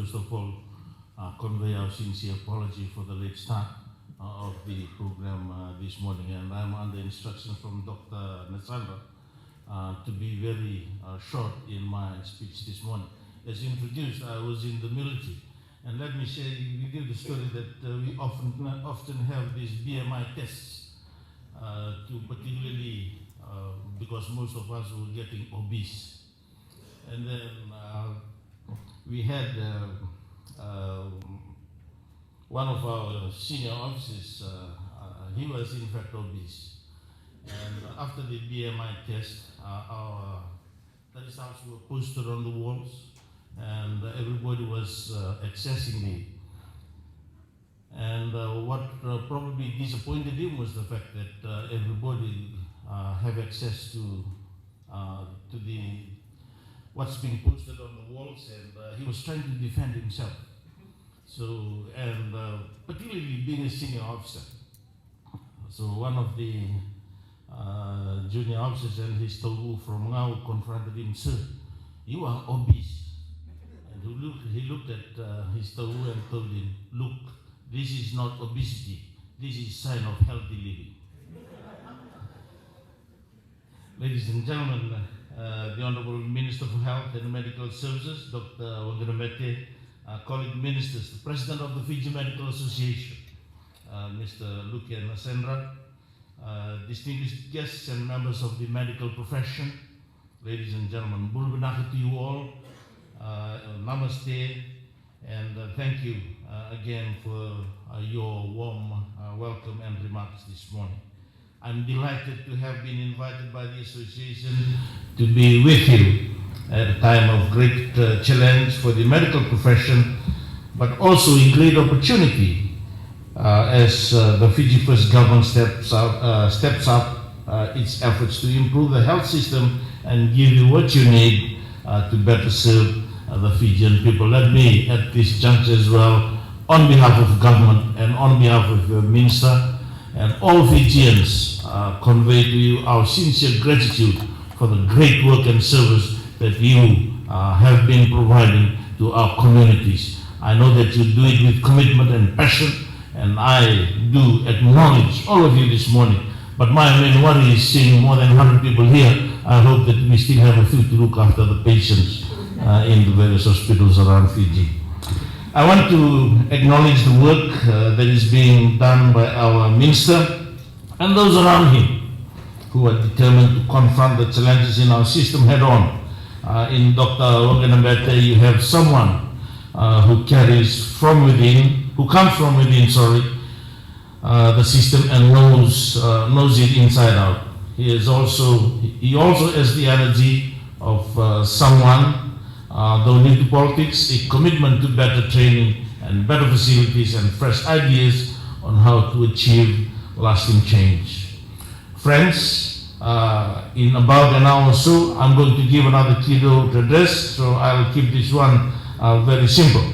first of all convey our sincere apology for the late start of the program this morning, and I'm under instructions from Dr. Nasandra to be very short in my speech this morning. As introduced, I was in the military, and let me share with you the story that we often have these BMI tests, particularly because most of us were getting obese. And then we had one of our senior officers, he was in fact obese. And after the BMI test, our results were posted on the walls, and everybody was accessing it. And what probably disappointed him was the fact that everybody have access to the what's being posted on the walls, and he was trying to defend himself. So, and particularly being a senior officer. So one of the junior officers and his Togu from Ngau confronted him, "Sir, you are obese." And he looked at his Togu and told him, "Look, this is not obesity, this is sign of healthy living." Ladies and gentlemen, the Honorable Minister for Health and Medical Services, Dr. Wanganamete, colleague ministers, the President of the Fiji Medical Association, Mr. Lukian Nasandra, distinguished guests and members of the medical profession, ladies and gentlemen, Bulbanaka to you all, namaste, and thank you again for your warm welcome and remarks this morning. I'm delighted to have been invited by the association to be with you at a time of great challenge for the medical profession, but also a great opportunity as the Fiji First government steps up its efforts to improve the health system and give you what you need to better serve the Fijian people. Let me, at this juncture as well, on behalf of government and on behalf of the Minister and all Fijians, convey to you our sincere gratitude for the great work and service that you have been providing to our communities. I know that you do it with commitment and passion, and I do acknowledge all of you this morning. But my main worry is seeing more than 100 people here. I hope that we still have a few to look after the patients in the various hospitals around Fiji. I want to acknowledge the work that is being done by our minister and those around him who are determined to confront the challenges in our system head on. In Dr. Wanganamete, you have someone who carries from within, who comes from within, the system and knows it inside out. He also has the energy of someone, though new to politics, a commitment to better training and better facilities and fresh ideas on how to achieve lasting change. Friends, in about an hour or so, I'm going to give another keynote address, so I'll keep this one very simple.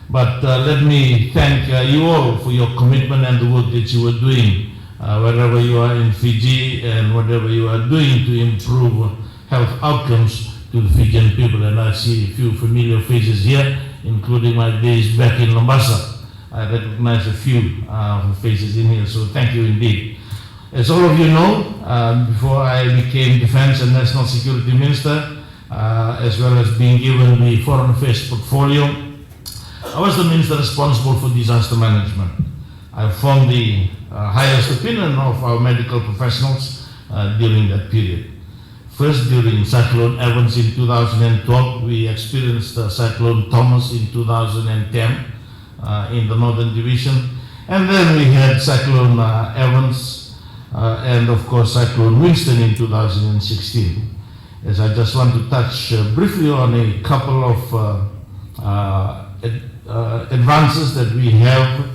But let me thank you all for your commitment and the work that you are doing, wherever you are in Fiji and whatever you are doing to improve health outcomes to the Fijian people. And I see a few familiar faces here, including my days back in Lombasa. I recognize a few faces in here, so thank you indeed. As all of you know, before I became Defense and National Security Minister, as well as being given the Foreign Affairs portfolio, I was the minister responsible for disaster management. I formed the highest opinion of our medical professionals during that period. First, during Cyclone Evans in 2012, we experienced Cyclone Thomas in 2010 in the Northern Division, and then we had Cyclone Evans and of course Cyclone Winston in 2016. As I just want to touch briefly on a couple of advances that we have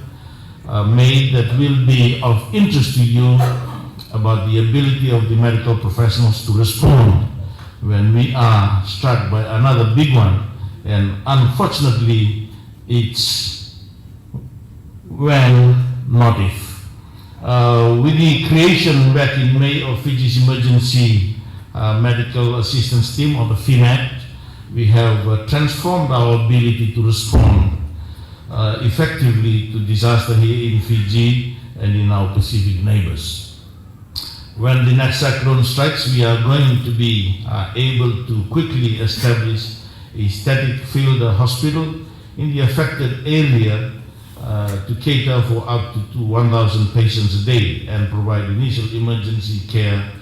made that will be of interest to you about the ability of the medical professionals to respond when we are struck by another big one. And unfortunately, it's when, not if. With the creation back in May of Fiji's Emergency Medical Assistance Team, or the FIMAT, we have transformed our ability to respond effectively to disaster here in Fiji and in our Pacific neighbors. When the next cyclone strikes, we are going to be able to quickly establish a static field hospital in the affected area to cater for up to 1,000 patients a day and provide initial emergency care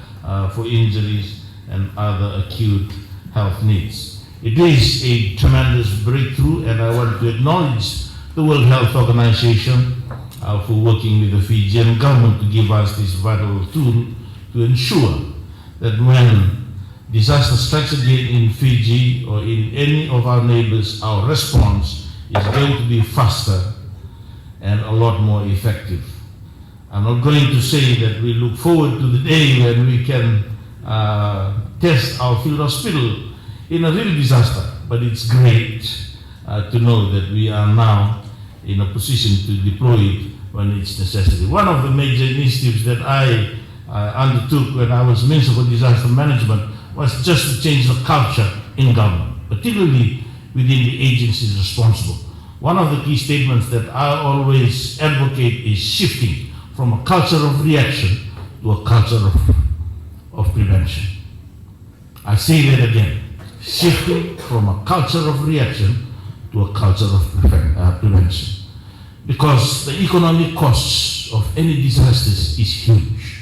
for injuries and other acute health needs. It is a tremendous breakthrough, and I want to acknowledge the World Health Organization for working with the Fijian government to give us this vital tool to ensure that when disaster strikes again in Fiji or in any of our neighbors, our response is going to be faster and a lot more effective. I'm not going to say that we look forward to the day when we can test our field hospital in a real disaster, but it's great to know that we are now in a position to deploy it when it's necessary. One of the major initiatives that I undertook when I was Minister for Disaster Management was just to change the culture in government, particularly within the agencies responsible. One of the key statements that I always advocate is shifting from a culture of reaction to a culture of prevention. I say that again, shifting from a culture of reaction to a culture of prevention. Because the economic costs of any disasters is huge.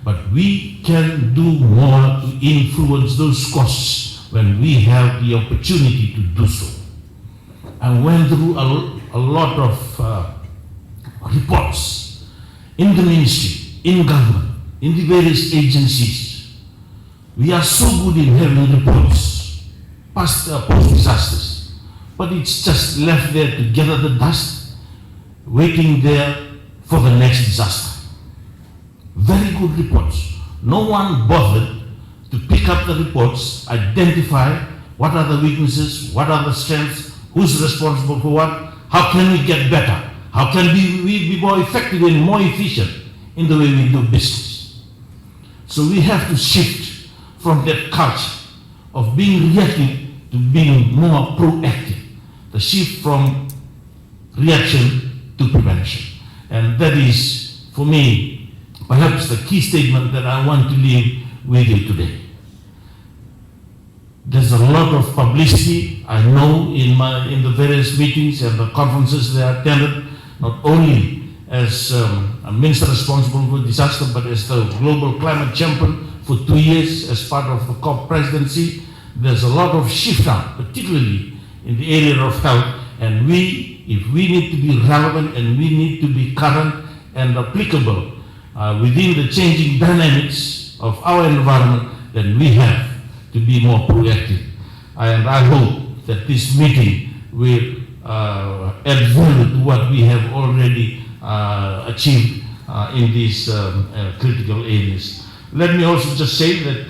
But we can do more to influence those costs when we have the opportunity to do so. I went through a lot of reports in the ministry, in government, in the various agencies. We are so good in having reports, post-disasters, but it's just left there to gather the dust, waiting there for the next disaster. Very good reports. No one bothered to pick up the reports, identify what are the weaknesses, what are the strengths, who's responsible for what, how can we get better, how can we be more effective and more efficient in the way we do business. So we have to shift from that culture of being reactive to being more proactive, the shift from reaction to prevention. And that is, for me, perhaps the key statement that I want to leave with you today. There's a lot of publicity, I know, in the various meetings and the conferences that I attended, not only as a minister responsible for disaster, but as the global climate champion for 2 years as part of the COP presidency. There's a lot of shift now, particularly in the area of health, and if we need to be relevant and we need to be current and applicable within the changing dynamics of our environment, then we have to be more proactive. And I hope that this meeting will add value to what we have already achieved in these critical areas. Let me also just say that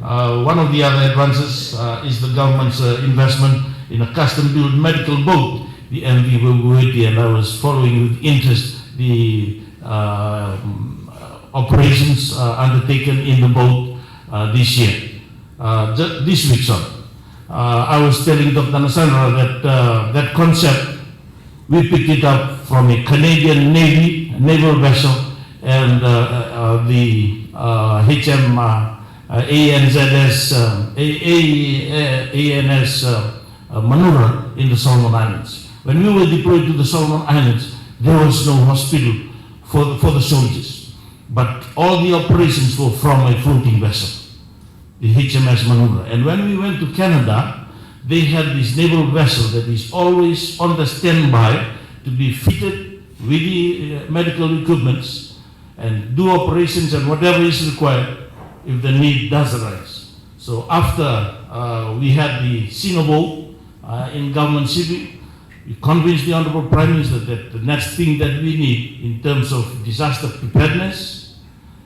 one of the other advances is the government's investment in a custom-built medical boat, the MV Vuvuiti, and I was following with interest the operations undertaken in the boat this year. This week, sorry. I was telling Dr. Nasandra that that concept, we picked it up from a Canadian naval vessel, and the ANS Manura in the Solomon Islands. When we were deployed to the Solomon Islands, there was no hospital for the soldiers, but all the operations were from a floating vessel, the HMS Manura. And when we went to Canada, they had this naval vessel that is always on the standby to be fitted with the medical equipments and do operations and whatever is required if the need does arise. So after we had the Singapore in government city, we convinced the Honorable Prime Minister that the next thing that we need in terms of disaster preparedness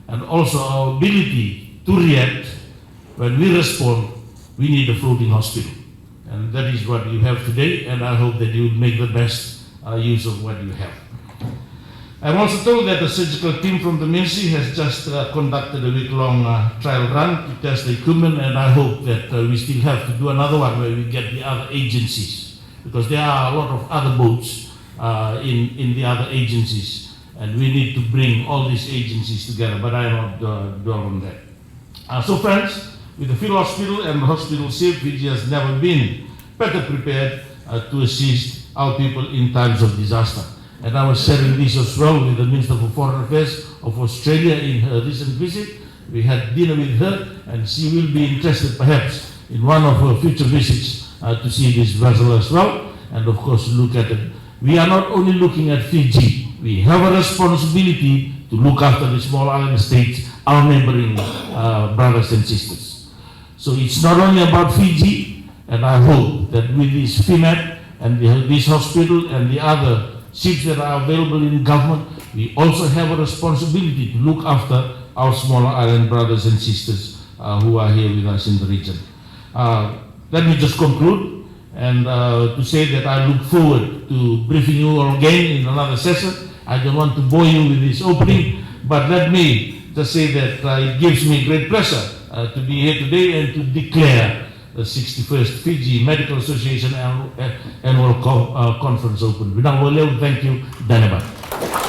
and also our ability to react when we respond, we need a floating hospital. And that is what you have today, and I hope that you will make the best use of what you have. I'm also told that the surgical team from the ministry has just conducted a week-long trial run to test the equipment, and I hope that we still have to do another one where we get the other agencies, because there are a lot of other boats in the other agencies, and we need to bring all these agencies together, but I will not dwell on that. So friends, with the field hospital and the hospital safe, Fiji has never been better prepared to assist our people in times of disaster. And I was sharing this as well with the Minister for Foreign Affairs of Australia in her recent visit. We had dinner with her, and she will be interested perhaps in one of her future visits to see this vessel as well, and of course look at it. We are not only looking at Fiji, we have a responsibility to look after the small island states, our neighboring brothers and sisters. So it's not only about Fiji, and I hope that with this FIMAT and this hospital and the other ships that are available in government, we also have a responsibility to look after our smaller island brothers and sisters who are here with us in the region. Let me just conclude and to say that I look forward to briefing you all again in another session. I don't want to bore you with this opening, but let me just say that it gives me great pleasure to be here today and to declare the 61st Fiji Medical Association Annual Conference open. Thank you. Dhanyabad.